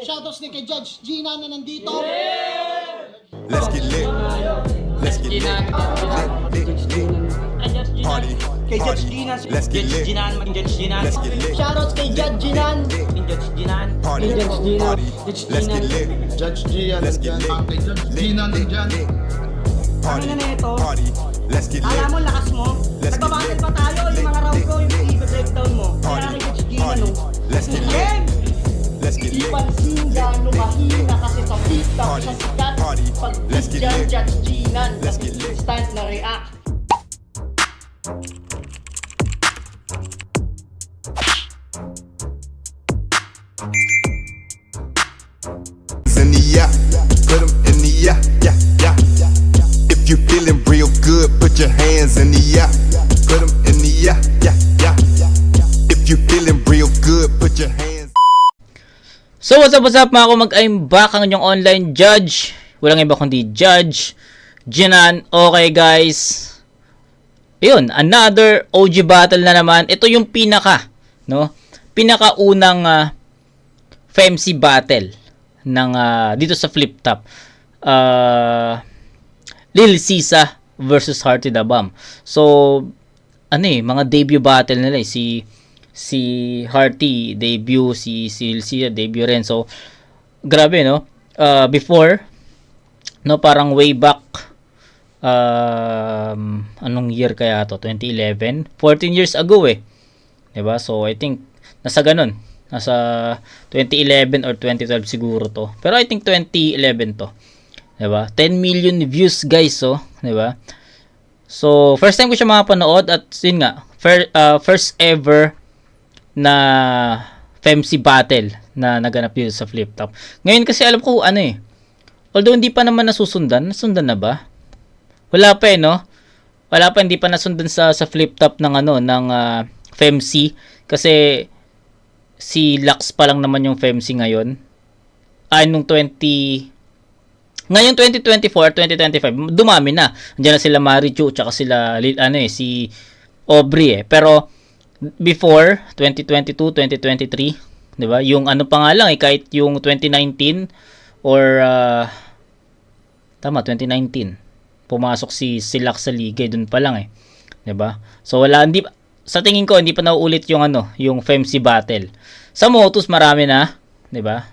Shoutouts din kay Judge Gina na nandito. Let's get lit. Let's get lit. Party. Kay Judge Gina. Let's get lit. Let's get lit. Shoutouts kay Judge Ginan. Party. Party. Let's get lit. Judge Gian. Let's get lit. Gina nandyan. Party. Ano na ito? Party. Let's get lit. Alam mo, lakas mo. Let's get Nagbabattle lit. pa tayo. Yung mga round ko, yung i-breakdown mo. Kaya Party. kay Judge Gina, Party. no? Let's get lit. Let's get Di lit. pansin gano mahina kasi sa TikTok Party. sa sikat. Party. Pag Let's get dyan, lit. Judge Ginan. Let's get lit. Instant na react. In the yeah, put 'em in the yeah, yeah, yeah. If you feeling real good, put your hands in the yeah. Put 'em in the yeah, yeah, yeah. If you feeling real good, put your hands. So what's up mga kumag, I'm back ang inyong online judge. Walang iba kundi Judge Ginan. Okay guys, yun, another OG battle na naman. Ito yung pinakaunang FEMC battle ng dito sa flip top. Lil Sisa versus Hearty the Bomb. So mga debut battle nila si Hearty debut, si Lil Sisa debut rin. So grabe no. Before parang way back anong year kaya to? 2011, 14 years ago 'di ba? So I think nasa 2011 or 2012 siguro to. Pero I think 2011 to. 'Di ba? 10 million views guys, 'di ba? So first time ko siya mapanood at yun nga, first ever na FEMC battle na naganap dito sa flip top. Ngayon kasi alam ko although hindi pa naman nasundan na ba? Wala pa no? Wala pa, hindi pa nasundan sa flip top ng FEMC kasi si Lux pa lang naman yung FEMC ngayon. Ngayong 2024, 2025, dumami na. Andiyan na sila Marichu, tsaka sila si Aubrey Pero before 2022, 2023, 'di ba? Yung pa nga lang kahit yung 2019 or 2019 pumasok si Lux sa liga, doon pa lang 'di ba? So sa tingin ko hindi pa nauulit yung yung FEMC battle. Sa Motus marami na, 'di ba?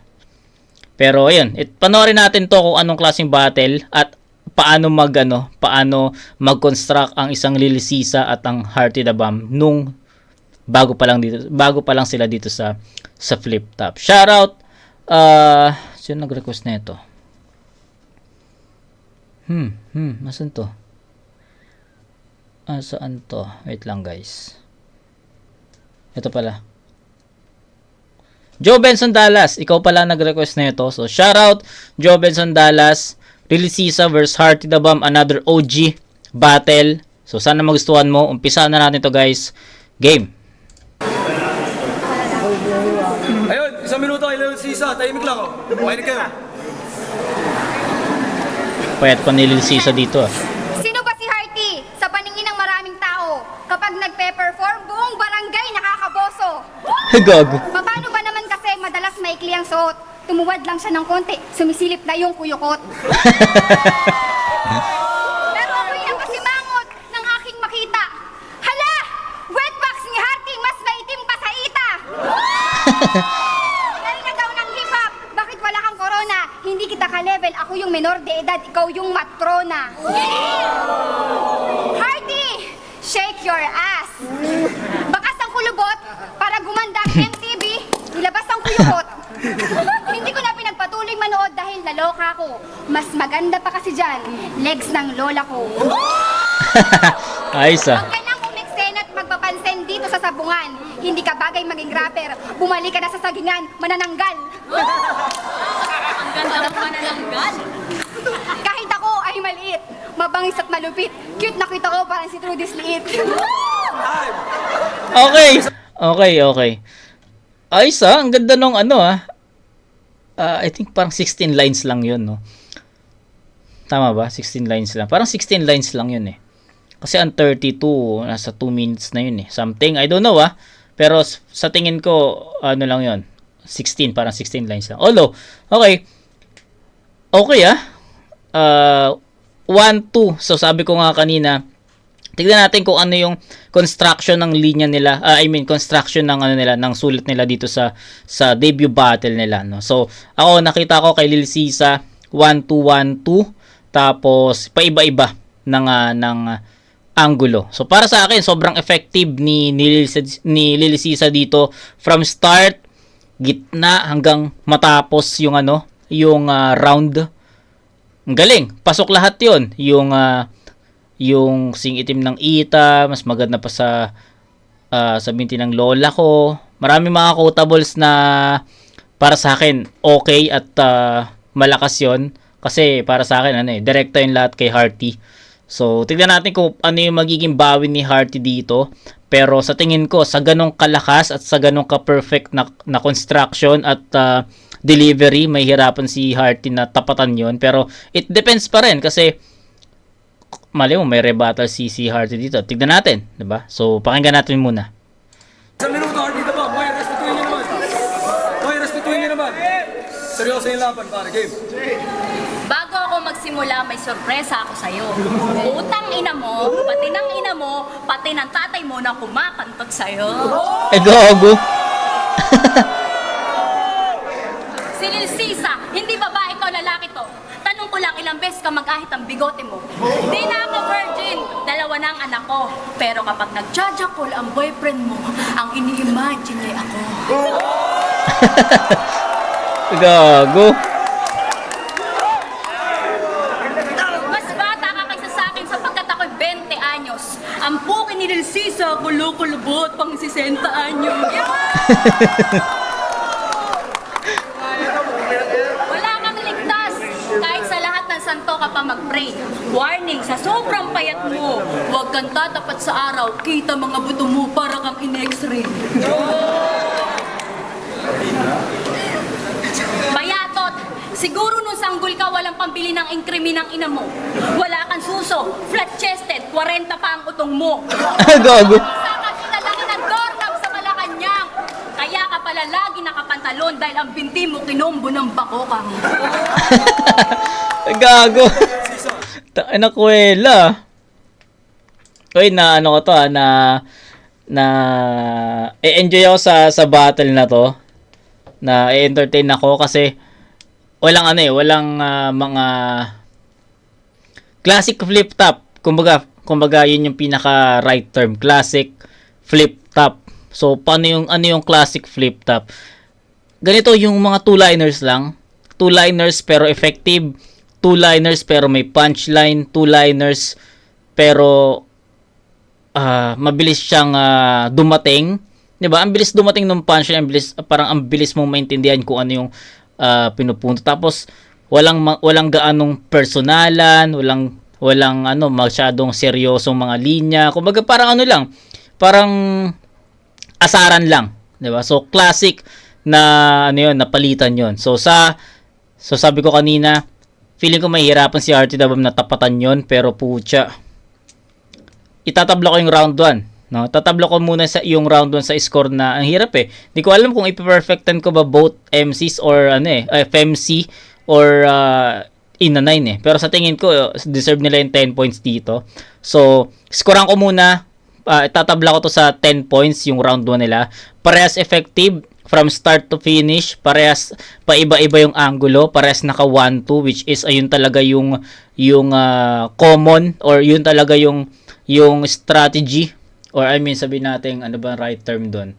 Pero ayun, panoorin natin to kung anong klaseng battle at paano mag-construct ang isang Lil Sisa at ang Hearty the Bomb nung bago pa lang sila dito sa flip top. Shoutout sino nag-request nito? Nasaan to? Saan to? Wait lang guys. Ito pala. Joe Benson Dallas, ikaw pala nag-request na ito. So, shoutout Joe Benson Dallas, Lil Sisa vs Hearty the Bomb, another OG battle. So, sana magustuhan mo. Umpisahan na natin to guys. Game. Ayun, 1 minuto kay Lil Sisa, tahimik lang Makinig kayo. Payat pa ni Lil Sisa dito Sino ba si Hearty? Sa paningin ng maraming tao, kapag nagpe-perform, buong barangay nakakaboso. Gago. Paano ba naman kasi madalas maikli ang suot? Tumuwad lang siya ng konti, sumisilip na yung kuyukot. Pero ako'y napasimangot ng aking makita. Hala! Wetbox ni Hearty mas maitim pa sa ita! Galing na daw ng hip-hop. Bakit wala kang corona? Hindi kita ka-level. Ako yung menor de edad. Ikaw yung matrona. Hearty! Shake your ass! Bakas ang kulubot para gumanda ang MTV. Ilabas ang kuyukot. Hindi ko na pinagpatuloy manood dahil naloka ko. Mas maganda pa kasi dyan, legs ng lola ko. Ayos Huwag ka nang umiksen at magpapansin dito sa sabungan. Hindi ka bagay maging rapper. Bumalik ka na sa sagingan, manananggal. Ang ganda ng manananggal. Kahit ako ay maliit, mabangis at malupit. Cute na kita ko parang si Trudy's liit. Okay. Ayos ang ganda nung I think parang 16 lines lang yun, no? Tama ba? 16 lines lang. Parang 16 lines lang yun Kasi ang 32, nasa 2 minutes na yun Something, I don't know Pero sa tingin ko, lang yun. 16, parang 16 lines lang. Although, okay. Okay 1, 2. So sabi ko nga kanina, tignan natin kung ano yung construction ng linya nila. Construction ng ano nila, ng sulat nila dito sa debut battle nila, no. So ako nakita ko kay Lil Sisa 1 2 1 2, tapos paiba-iba ng angulo. So para sa akin sobrang effective ni Lil Sisa dito from start, gitna hanggang matapos yung round. Ang galing. Pasok lahat 'yon. Yung sing itim ng Ita, mas maganda pa sa binti ng lola ko. Marami mga quotables na para sa akin okay at malakas 'yon kasi para sa akin direkta yung lahat kay Hearty. So tignan natin kung ano yung magiging bawi ni Hearty dito. Pero sa tingin ko sa ganong kalakas at sa ganong ka-perfect na construction at delivery, may hirapan si Hearty na tapatan 'yon. Pero it depends pa rin kasi mali mo, may rebuttal si Hearty dito. Tignan natin, 'di ba? So, pakinggan natin muna. Isang minuto, Hearty the bomb. Boy, respetuhin niyo naman. Boy, respetuhin niyo naman. Seryoso yung laban, pare. Game. Bago ako magsimula, may sorpresa ako sa'yo. Utang ina mo, pati ng ina mo, pati ng tatay mo na kumakantot sa'yo. Gago. Si Lil Sisa, hindi babae to, lalaki to. Tanong ko lang ilang beses ka mag-ahit ang bigote mo. Di na ako virgin, 2 na ang anak ko. Pero kapag nag-jajakol ang boyfriend mo, ang ini-imagine niya ako. Gago. Mas bata ka kaysa sa akin sapagkat ako'y 20 anyos. Ang puki ni Lil Sisa, kulo-kulubot pang 60 anyos. Wala kang ligtas. Kahit sa lahat ng santo ka pa mag-pray. Warning, sa sobrang payat mo, huwag kang tatapat sa araw. Kita mga buto mo para kang in-x-ray. Bayatot, siguro nung sanggol ka walang pambili ng inkrimi ng ina mo. Wala kang suso, flat-chested, 40 pa ang utong mo. Gago. Isa ka kinalaki ng doorknob sa Malacanang. Kaya ka pala lagi nakapantalon dahil ang binti mo kinombo ng bakokang. Gago. Taina kuwela. Oy, na ano ko to enjoy ako sa battle na to. Na entertain ako kasi walang mga classic flip top. Kumbaga yun yung pinaka right term, classic flip top. So paano yung classic flip top? Ganito yung mga two-liners lang. Two-liners pero effective. Two-liners pero may punchline. Two-liners pero mabilis siyang dumating. 'Di ba? Ang bilis dumating ng punchline, ang bilis mong maintindihan kung ano yung pinupunto. Tapos walang gaanong personalan, walang masyadong seryosong mga linya. Kumbaga parang parang asaran lang, 'di ba? So classic na napalitan 'yon. So sabi ko kanina, feeling ko mahihirapan si Hearty the Bomb na tapatan 'yon, pero putya. Itatabla ko yung round 1. No, tatablo ko muna sa yung round 1 sa score na ang hirap eh. Hindi ko alam kung ipe-perfectan ko ba both MCs or FMC or in a 9 eh. Pero sa tingin ko deserve nila yung 10 points dito. So, scorean ko muna. Tatabla ko to sa 10 points yung round 1 nila. Parehas effective from start to finish. Parehas paiba-iba yung angulo. Parehas naka 1-2 which is ayun talaga yung common or yun talaga yung strategy. Or sabihin natin, ano ba ang right term doon?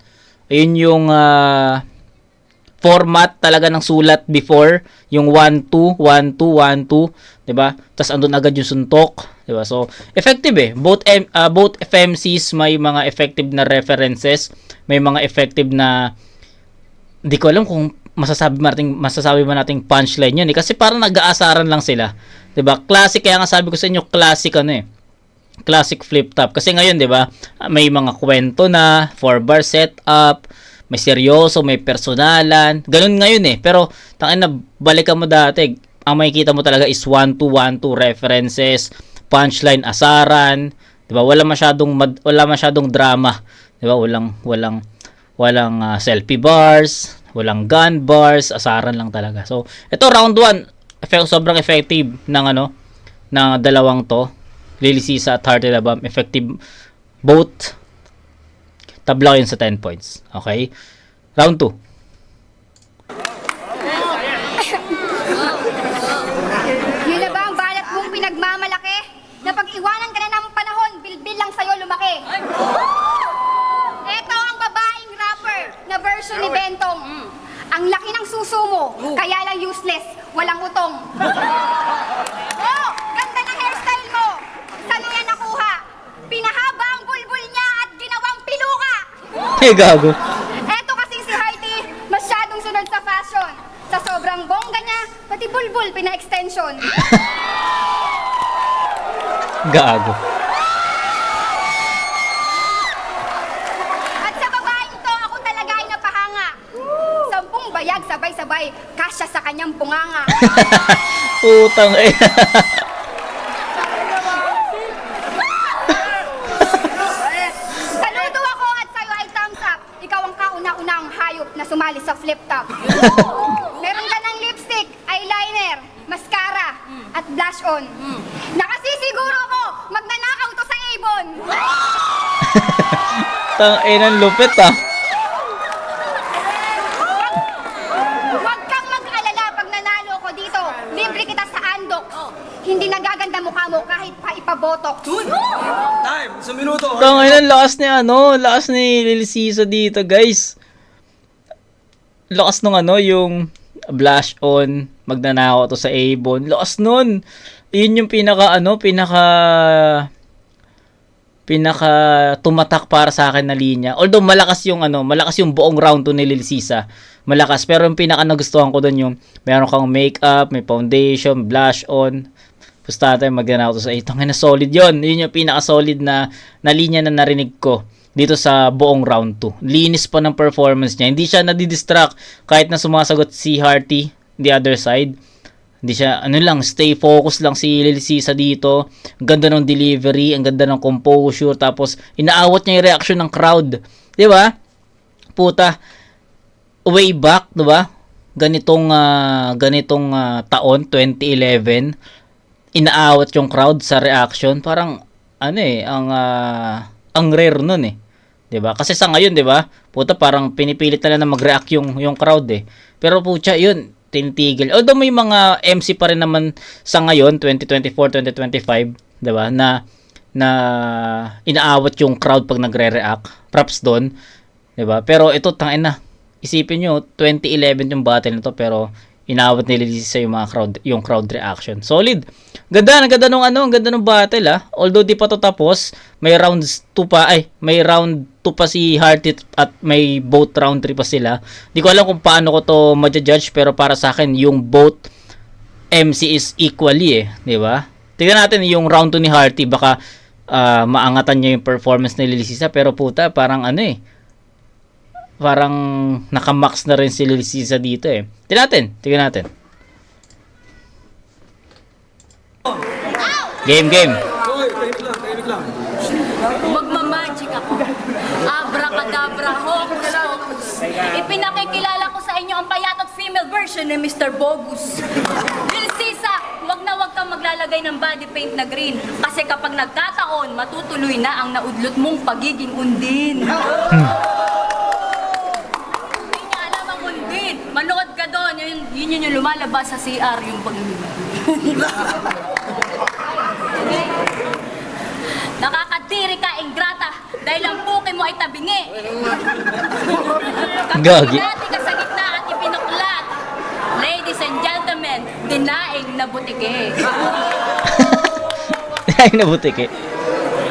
Ayun yung format talaga ng sulat before. Yung 1-2, 1-2, 1-2. Diba? Tapos andun agad yung suntok. Diba? So, effective eh. Both FMCs may mga effective na references. May mga effective na hindi ko alam kung masasabi ba nating punchline yun eh. Kasi parang nag-aasaran lang sila. Diba? Classic, kaya nga sabi ko sa inyo, classic classic flip top. Kasi ngayon, 'di ba? May mga kwento na, 4-bar setup, may seryoso, may personalan. Ganun ngayon eh. Pero tangina, balikan mo dati, ang makikita mo talaga is 1-2 references, punchline, asaran, 'di ba? Wala masyadong drama, 'di ba? Walang selfie bars, Walang gun bars, asaran lang talaga. So, ito round 1, sobrang effective ng ng dalawang to. Lily Sisa at Hearty the Bomb, effective both. Tabla yun sa 10 points. Okay? Round 2. Yun na ba ang balat mong pinagmamalaki? Na pag-iwanan ka na ng panahon, bilbil lang sa'yo lumaki. Eto ang babaeng rapper na version ni Bentong. Ang laki ng suso mo, kaya lang useless, walang utong. Oh, ganda ng hairstyle mo. Saan mo yan nakuha? Pinahaba ang bulbul niya at ginawang piluka. Gago. Eto kasing si Hearty, masyadong sunod sa fashion. Sa sobrang bongga niya, pati bulbul pina-extension. Gago. At sa babaeng to, ako talaga ay napahanga. 10 bayag sabay-sabay, kasya sa kanyang bunganga. Putang Saludo ako at sa'yo ay thumbs up. Ikaw ang kauna-unang hayop na sumali sa flip top. Meron ka ng lipstick, eyeliner, mascara, at blush on. Nakasisiguro ko, magnanakaw to sa Avon. Tang lupit Huwag kang mag-alala pag nanalo ko dito. Libre kita sa Andox. Hindi nagaganda mukha mo kahit pa ipabotox. Time! Sa minuto! Lakas ni Lil Sisa dito, guys. Lakas nung yung blush on, magnanakaw to sa Avon. Lakas nun. Yun yung pinaka tumatak para sa akin na linya. Although malakas yung buong round 2 ni Lil Sisa. Malakas, pero yung pinaka nagustuhan ko doon yung meron kang makeup, may foundation, blush on. Basta tayo magnanakaw to sa Avon. Solid yun. Yun yung pinaka solid na linya na narinig ko dito sa buong round 2. Linis pa ng performance niya. Hindi siya nadidistract kahit na sumasagot si Hearty the other side. Hindi siya, stay focus lang si Lil Sisa dito. Ang ganda ng delivery, ang ganda ng composure, tapos inaawat niya yung reaction ng crowd. Di ba? Puta, way back, di ba? Ganitong taon, 2011, inaawat yung crowd sa reaction. Parang, ang rare nun eh. 'Di ba? Kasi sa ngayon, 'di ba? Puta, parang pinipilit na mag-react yung crowd eh. Pero pucha, yun, tinitigil. Although may mga MC pa rin naman sa ngayon, 2024, 2025, 'di ba? Na inaawat yung crowd pag nagre-react. Props doon, 'di ba? Pero ito, isipin nyo, 2011 yung battle nito, pero inaawat nila sa yung crowd reaction. Solid. Ganda nung battle Although di pa to tapos, may rounds 2 pa, may round 2 pa si Hearty at may both round 3 pa sila. Di ko alam kung paano ko to ma-judge, pero para sa akin yung both MC is equally di ba? Tingnan natin yung round 2 ni Hearty, baka maangatan niya yung performance ni Lil Sisa, pero puta, parang parang nakamax na rin si Lil Sisa dito Tingnan natin. Game. Hoy, tahimik lang. Magmamagic ako. Abracadabra, hocus pocus. Ipinakikilala ko sa inyo ang payat at female version ni Mr. Bogus. Lil Sisa, wag kang maglalagay ng body paint na green. Kasi kapag nagkataon, matutuloy na ang naudlot mong pagiging undin. Hindi niya alam ang undin. Manood ka doon. Yun yung lumalabas sa CR, yung pagiging. Nakakadiri ka, ingrata, dahil ang puke mo ay tabingi. Gagi. Kapag ka sa gitna at ipinuklat, ladies and gentlemen, dinaing na butike. Ay, nabutik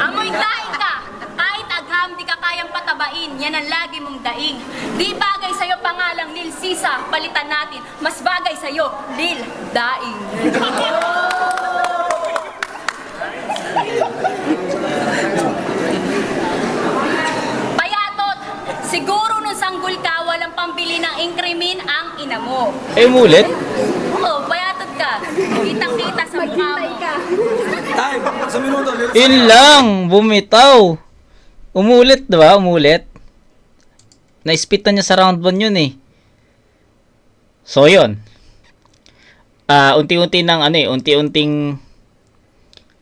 Amoy daing ka, kahit agham di ka kayang patabain, yan ang lagi mong daing. Di bagay sa'yo pangalang Lil Sisa, palitan natin, mas bagay sa'yo, Lil Daing. Payatot, siguro nung sanggol ka, walang pambili ng ingkrimin ang ina mo. Umulit? Oo, payatot ka. Kitang-kita sa mukha mo. Time! Sa minuto! Yun lang, bumitaw. Umulit, diba? Na-spit na niya sa round 1 yun So, yun. Unti-unti ng unti-unting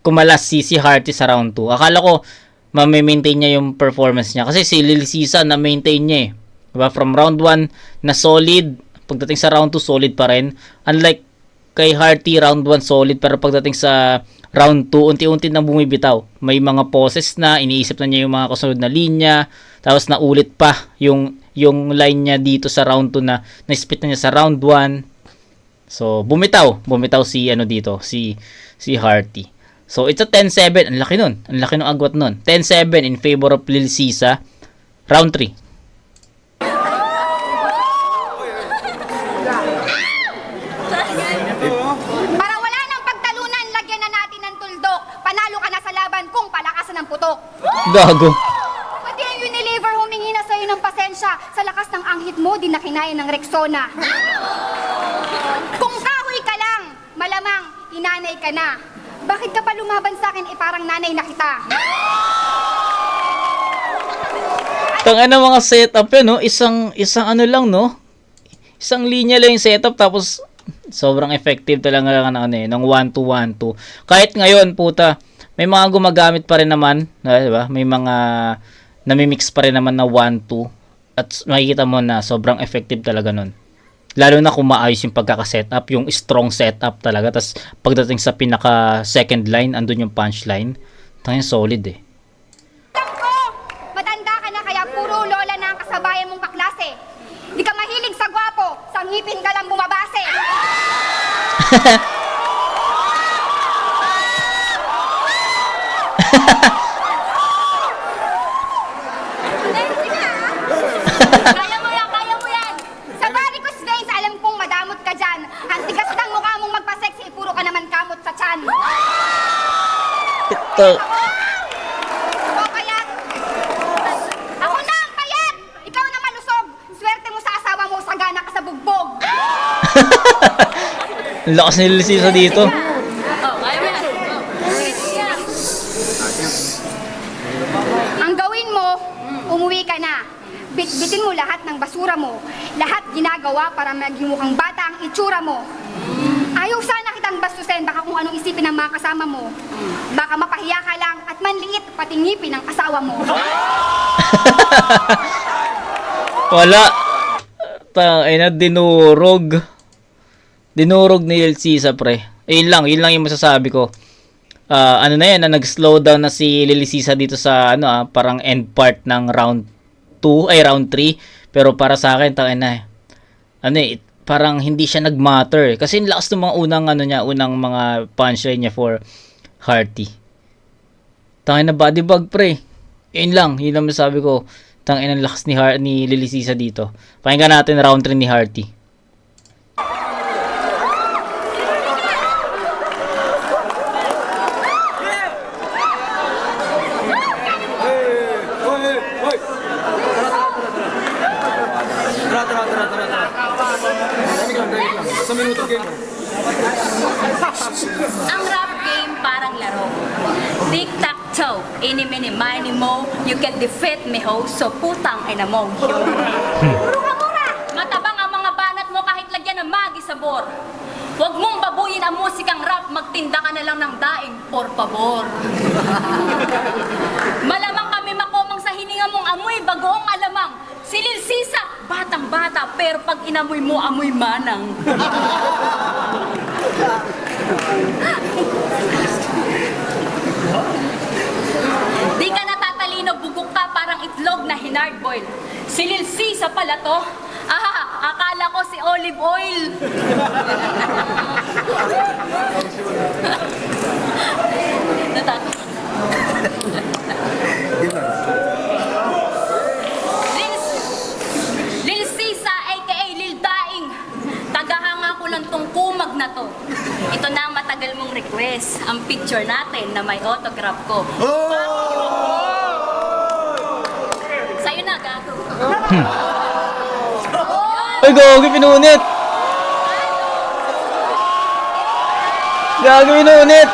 kumalas si Hearty sa round 2. Akala ko ma-maintain niya yung performance niya kasi si Lil Sisa na-maintain niya eh. Diba? From round 1 na solid, pagdating sa round 2 solid pa rin. Unlike kay Hearty, round 1 solid, pero pagdating sa round 2 unti-unti nang bumibitaw. May mga poses na, iniisip na niya yung mga kasunod na linya, tapos naulit pa yung line niya dito sa round 2 na na-spit na niya sa round 1. So, bumitaw si dito, si Hearty. So, it's a 10-7. Ang laki nun. Ang laki ng agwat nun. 10-7 in favor of Lil Sisa. Round 3. Para wala nang pagtalunan, lagyan na natin ng tuldok. Panalo ka na sa laban kung palakasan ng putok. Gago. Pati ang Unilever humingi na sa'yo ng pasensya. Sa lakas ng anghit mo, di na kinain ng Rexona. Kung kahoy ka lang, malamang inanay ka na. Bakit ka pa lumaban sa akin, parang nanay na kita? Tangina ng mga setup yan, no? Isang lang, no? Isang linya lang yung setup, tapos sobrang effective talaga ng 1-2-1-2. Kahit ngayon, puta, may mga gumagamit pa rin naman, diba? May mga namimix pa rin naman na 1-2. At makikita mo na sobrang effective talaga nun. Lalo na kung maayos yung pagkaka-setup, yung strong setup talaga. Tapos pagdating sa pinaka second line, andun yung punchline. Tangin solid eh. Alam ko, matanda ka na kaya puro lola na ang kasabayan mong kaklase. Di ka mahilig sa gwapo, sa ngipin ka lang bumabase. Kaya mo yan, kaya mo yan. Sa varicose veins, alam kong madamot ka dyan. Ang tigas ng mukha mong magpa-sexy, puro ka naman kamot sa tiyan. Ito. O payat. Ako na ang payat. Ikaw na malusog. Swerte mo sa asawa mo, sagana ka sa bugbog. Ang lakas ni Lil Sisa dito. Ang gawin mo, umuwi ka na. Bitbitin mo lahat ng basura mo. Lahat ginagawa para maging mukhang bata ang itsura mo. Ayaw sana kitang bastusin, baka kung anong isipin ng mga kasama mo. Baka mapahiya ka lang at manliit pati ngipin ng asawa mo. Wala. Tangina, dinurog. Dinurog ni Lil Sisa, pre. Yun lang yung masasabi ko. Na yan, nag-slow down na si Lil Sisa dito sa parang end part ng round 3. Pero para sa akin, parang hindi siya nag-matter. Kasi lakas ng mga unang mga punchline niya for Hearty. Tangina body bag, pre. Yun lang masasabi ko. Tangina lakas ni Lil Sisa dito. Pakinggan natin round 3 ni Hearty. Sa minuto game. Ang rap game parang laro. Tic-tac-toe, ini-mini-mini mo, you can defeat me ho, so putang ina mo. Mura-mura! Matabang ang mga banat mo kahit lagyan ng magi sabor. Huwag mong babuyin ang musikang rap, magtinda ka na lang ng daing, por favor. Malamang kami makomang sa hininga mong amoy, bagoong alamang. Si Lil Sisa, batang-bata, pero pag inamoy mo, amoy manang. Di ka natatalino, bugok ka parang itlog na hinard boil. Si Lil Sisa pala to. Akala ko si olive oil. Lil Sisa aka Lil Daing. Tagahanga ko lang tong kumag na to. Ito na ang matagal mong request. Ang picture natin na may autograph ko. Sa'yo na, gago. Ay, gagi, pinunit! Gagi, pinunit!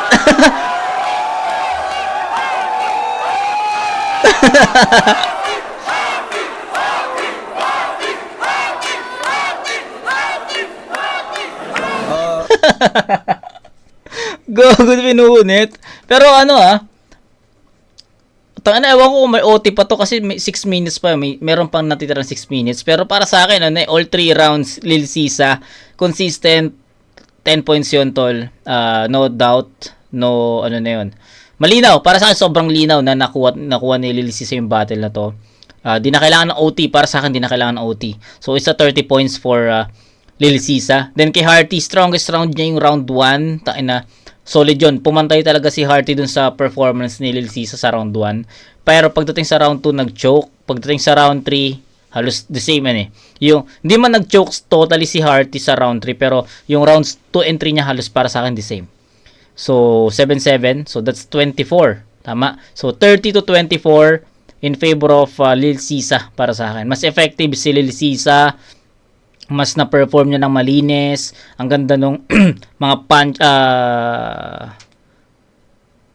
Gago pinuhunit. Pero ano tangina, ewan ko kung may OT pa to kasi may 6 minutes pa. Meron pang natitirang 6 minutes. Pero para sa akin, all 3 rounds, Lil Sisa, consistent, 10 points yun, tol. No doubt, no, ano na yun. Malinaw, para sa akin sobrang linaw na nakuha ni Lil Sisa yung battle na to. Di na kailangan ng OT, para sa akin di na kailangan ng OT. So, it's a 30 points for Lil Sisa. Then kay Hearty, strongest round niya yung round 1. Taina, solid yun. Pumantay talaga si Hearty dun sa performance ni Lil Sisa sa round 1. Pero pagdating sa round 2, nag-choke. Pagdating sa round 3, halos the same yan eh. Yung, hindi man nag-choke totally si Hearty sa round 3, pero yung rounds 2 and 3 niya halos para sa akin the same. So, 7-7. So, that's 24. Tama? So, 30 to 24 in favor of Lil Sisa para sa akin. Mas effective si Lil Sisa. Mas na-perform niya ng malinis. Ang ganda nung mga punch, ang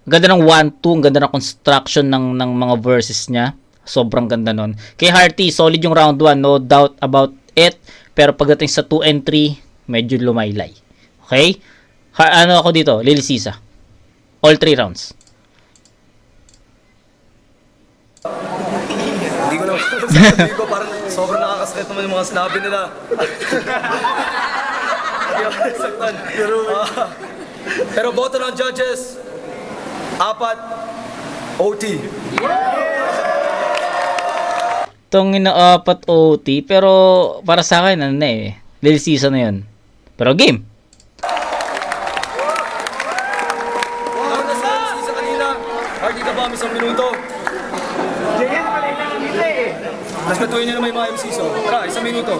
ganda ng 1-2, ang ganda ng construction ng mga verses niya. Sobrang ganda nun. Kay Hearty, solid yung round 1, no doubt about it. Pero pagdating sa 2 and 3, medyo lumaylay. Okay? Ano ako dito? Lil Sisa. All 3 rounds. Hindi ko naman sabi ko, parang sobrang nakakasakit naman yung mga sinabi nila. Hindi ako nasaktan. Pero boto ng judges, 4 OT. Itong 4 OT, pero para sa akin, ano na eh. Lil Sisa na yun. Pero game. Ano na sa Sisa kanina? Hardy ka ba? Isang minuto. Respetuhin niyo naman yung mga MCs, oh. Tara, isang minuto.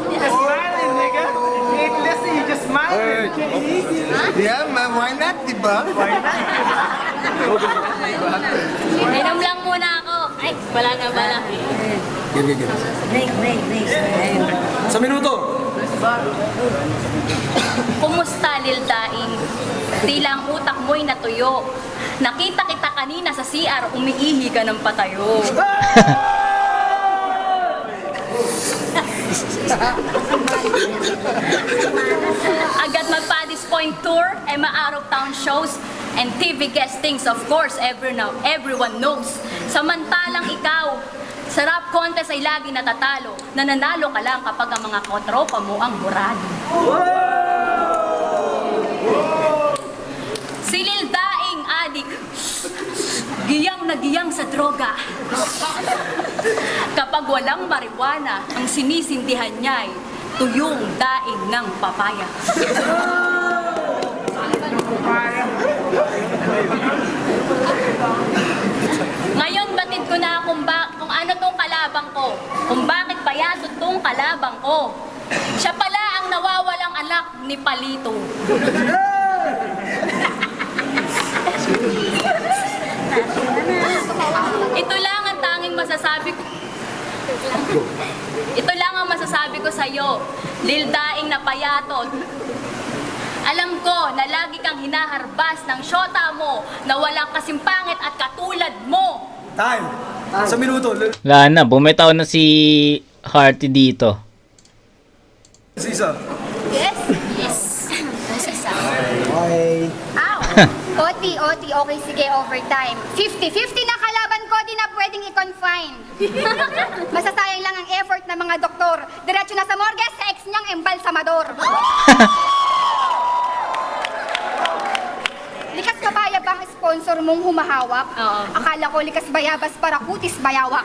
Yeah, man, why not, diba? Inom lang muna ako. Ay, wala na bala. Isang minuto. Kumusta, Lil Daing? Tila ang utak mo'y natuyo. Nakita kita kanina sa CR, umiihi ka ng patayo. Agad magpa-Paddy's Point Tour, Emma Out of Town shows, and TV guestings, of course, everyone knows. Samantalang ikaw, sa rap contest ay lagi natatalo. Nananalo ka lang kapag ang mga kotropa mo ang burado. Si Lil Daing, adik, giyang na giyang sa droga. Kapag walang marijuana, ang sinisindihan niya'y tuyong daing ng papaya. Ngayon, batid ko na kung ano tong kalabang ko. Kung bakit payaso tong kalabang ko. Siya pala ang nawawalang anak ni Palito. Ito lang ang tanging masasabi ko. Ito lang ang masasabi ko sa'yo, Lil Daing na payatot. Alam ko na lagi kang hinaharbas ng syota mo na walang kasimpangit at katulad mo. Time. Isang minuto. Wala na, bumitaw na si Hearty dito. Sisa. Yes? Yes. Ow! OT, okay, sige, overtime. 50-50 na kalaban ko, di na pwedeng i-confine. Masasayang lang ang effort ng mga doktor. Diretso na sa morgue, sa ex niyang embalsamador. Likas kabaya bang sponsor mong humahawak? Oo. Akala ko likas bayabas para kutis bayawak.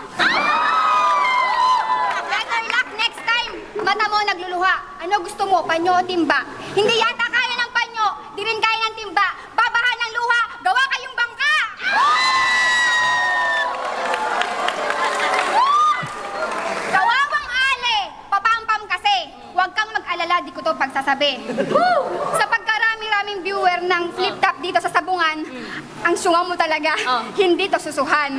Better luck next time. Mata mo nagluluha. Ano gusto mo, panyo o timba? Hindi yata kaya ng panyo, di rin kaya ng timba. Babahan ng luha, gawa kayong bangka! Kawawang ale, papampam kasi. Huwag kang mag-alala, di ko to pagsasabi. Sa pagkarami-raming viewer ng flip top dito sa sabungan, ang syunga mo talaga, hindi to susuhan.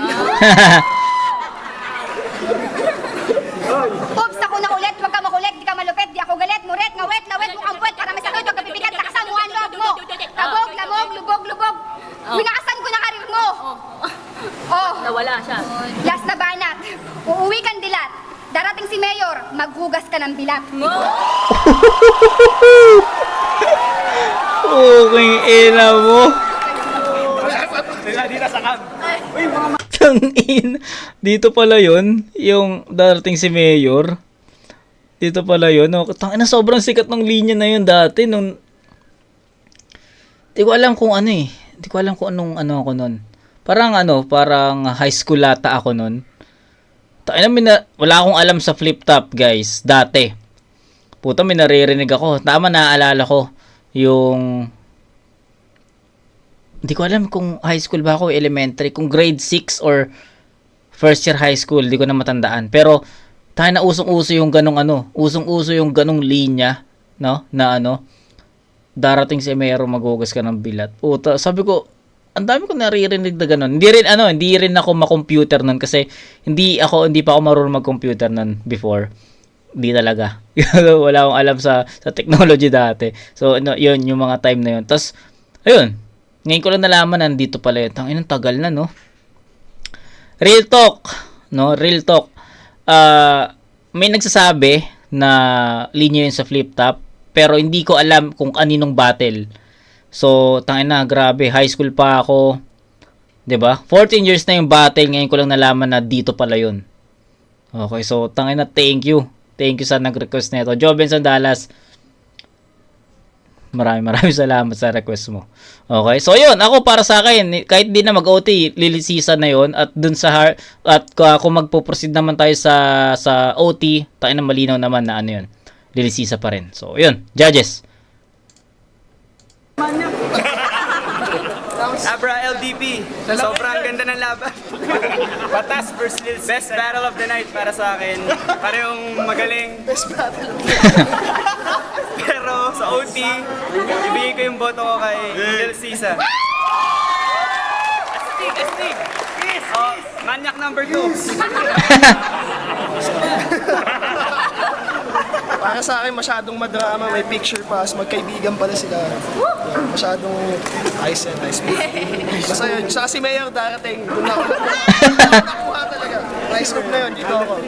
Oops, ako na ulit, huwag ka makulit, di ka malupit, di ako galit, muret, ngawet, lawet, mukhang puwet, para may sakit, huwag kapipigat, takasan mo ang loob mo. Labog, lamog, lubog, lubog. Winakasan ko na karir mo. Oh, Nawala siya. last na banat. Uuwi kang dilat. Darating si Mayor, maghugas ka ng bilat. Okay, ina mo. Tangin. Dito pala yun, yung darating si Mayor. Dito pala yun. No? Tangina, sobrang sikat ng linya na yun dati. Nung... Di ko alam kung ano eh. Di ko alam kung anong ano ako nun. Parang high school lata ako nun. Tangina, wala akong alam sa flip top, guys. Dati. Puta, may naririnig ako. Tama, naaalala ko. Yung... Hindi ko alam kung high school ba ako, elementary, kung grade 6 or first year high school, hindi ko na matandaan. Pero tayo na usong-uso yung ganong usong-uso yung ganong linya, no? Na darating si Mero, magugas ka ng bilat. Puta, sabi ko, ang dami ko naririnig na ganon. Hindi rin ako ma-computer nun kasi hindi pa ako marunong mag-computer nun before. Hindi talaga. Wala akong alam sa technology dati. So, yun, yung mga time na yun. Tapos, ayun, ngayon ko lang nalaman nandito pala yun. Tangin, tagal na, no? Real talk. No? Real talk. May nagsasabi na linya yun sa flip top. Pero hindi ko alam kung aninong battle. So, tangin na, grabe. High school pa ako. 'Di ba? 14 years na yung battle. Ngayon ko lang nalaman na dito pala yun. Okay, so, tangin na, thank you. Thank you sa nag-request na ito. Joe Benson Dallas. Maraming salamat sa request mo. Okay, so yun, ako para sa akin, kahit di na mag-OT, lilisisan na yun, at dun sa kung magpo-proceed naman tayo sa OT, tayo na malinaw naman na ano yun, lilisisa pa rin. So yun, judges. Abra LDP. Sobrang ganda ng laban. Patas versus Lil Sis. Best battle of the night para sa akin. Parehong magaling. Best battle of the night. Pero sa OT, ibigay ko yung boto ko kay Lil Sisa. Astig. Oh, manyak number 2. Para sa akin, masyadong madrama, may picture pa, magkaibigan pala sila. Yeah, masyadong ice and ice. Basta yun, sa si Mayor darating, doon ako nakuha talaga. Nice move na yun, dito ako.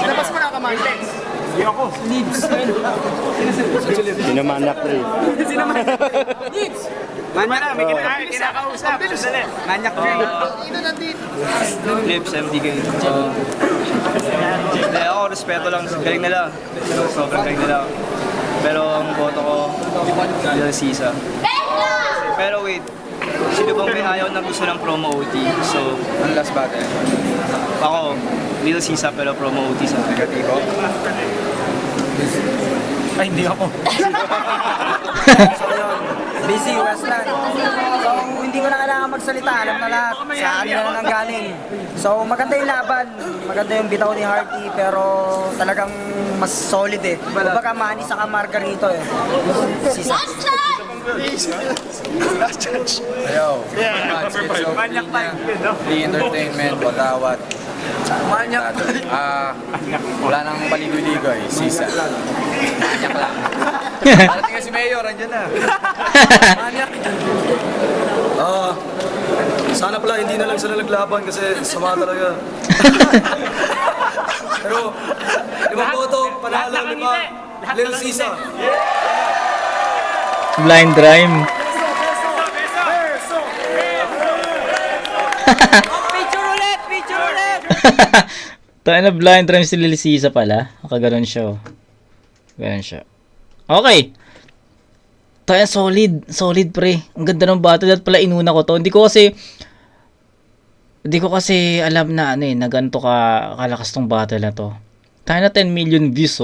Sinabas mo na ka, Martin. Hindi ako. Leaves. Sinamanak rin. Leaves! Manyak na, may kinakausap. Manyak rin. Ino nandito. Lips, MDK. Ako, respeto lang. Galing nila. Sobrang galing nila. Pero ang boto ko, Lil Sisa. Pero wait, sino bang may ayaw na gusto ng promo OT? So, ang last battle. Ako, Lil Sisa pero promo OT sa negatibo. Ay, hindi ako. Busy, Westland. So, hindi ko na kailangan magsalita. Alam na lahat. Sa akin na nang galing. So, maganda yung laban. Maganda yung bitaw ni Harty. Pero talagang mas solid eh. Kumbaga, Manny sa Margarito eh. Last chance. Yo, Manyak pa. the entertainment, bagawat. Manyak pa. Wala nang paligoy-ligoy, Sisa. Manyak lang. Parating nga si Mayor, andyan na. Manyak. Sana pala hindi na lang sila naglaban kasi sama talaga. Pero, ibang boto, panalo, 5. Lil Sisa. Blind rhyme. Picture ulit! Tayo na blind rhyme si Lil Sisa pala. Nakaganon siya. Ganon siya. Okay. Tayo solid pre. Ang ganda ng battle at pala inuna ko to. Hindi ko kasi alam na na ganito kalakas tong battle na to. Tayo na 10 million views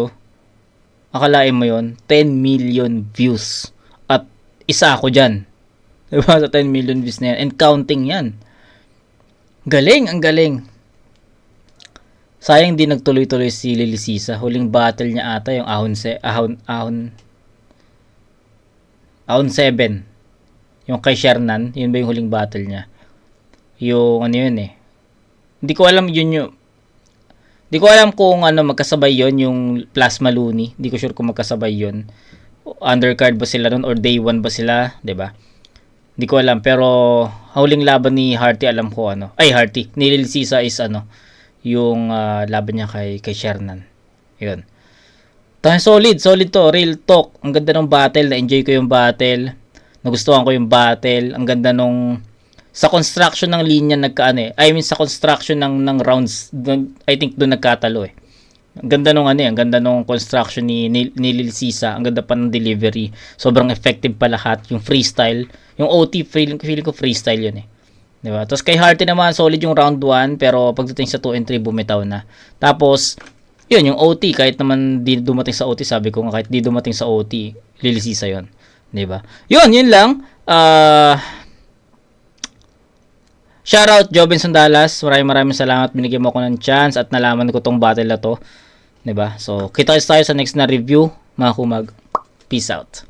Akalain mo yon 10 million views. At isa ako dyan. Diba? Sa 10 million views na yan. And counting yan. Galing, ang galing. Sayang di nagtuloy-tuloy si Lil Sisa. Huling battle niya ata yung Ahon 7. Yung kay Shernan, yun ba yung huling battle niya? Yung ano yun eh. Hindi ko alam yun yung... Hindi ko alam kung magkasabay yun, yung Plasma Looney. Hindi ko sure kung magkasabay yun. Undercard ba sila nun or day 1 ba sila? 'Di ba? Hindi ko alam. Pero huling laban ni Harty alam ko Harty. Ni Lil Sisa is yung laban niya kay Shernan. Yun. Solid to, real talk. Ang ganda ng battle, na-enjoy ko yung battle. Nagustuhan ko yung battle. Ang ganda nung sa construction ng linya sa construction ng rounds, I think doon nagkatalo eh. Ang ganda nung ang ganda nung construction ni Lil Sisa. Ang ganda pa ng delivery. Sobrang effective pa lahat. Yung freestyle, yung OT feeling ko freestyle yun eh. Diba? Tapos kay Hearty naman, solid yung round 1, pero pagdating sa 2 and 3, bumitaw na. Tapos, yun, yung OT, kahit naman di dumating sa OT, sabi ko nga, kahit di dumating sa OT, lilisisa yun. Diba? Yun lang. Shoutout, Jobinson Dallas. Maraming salamat. Binigyan mo ako ng chance at nalaman ko tong battle na to. Diba? So, kita tayo sa next na review. Mga kumag. Peace out.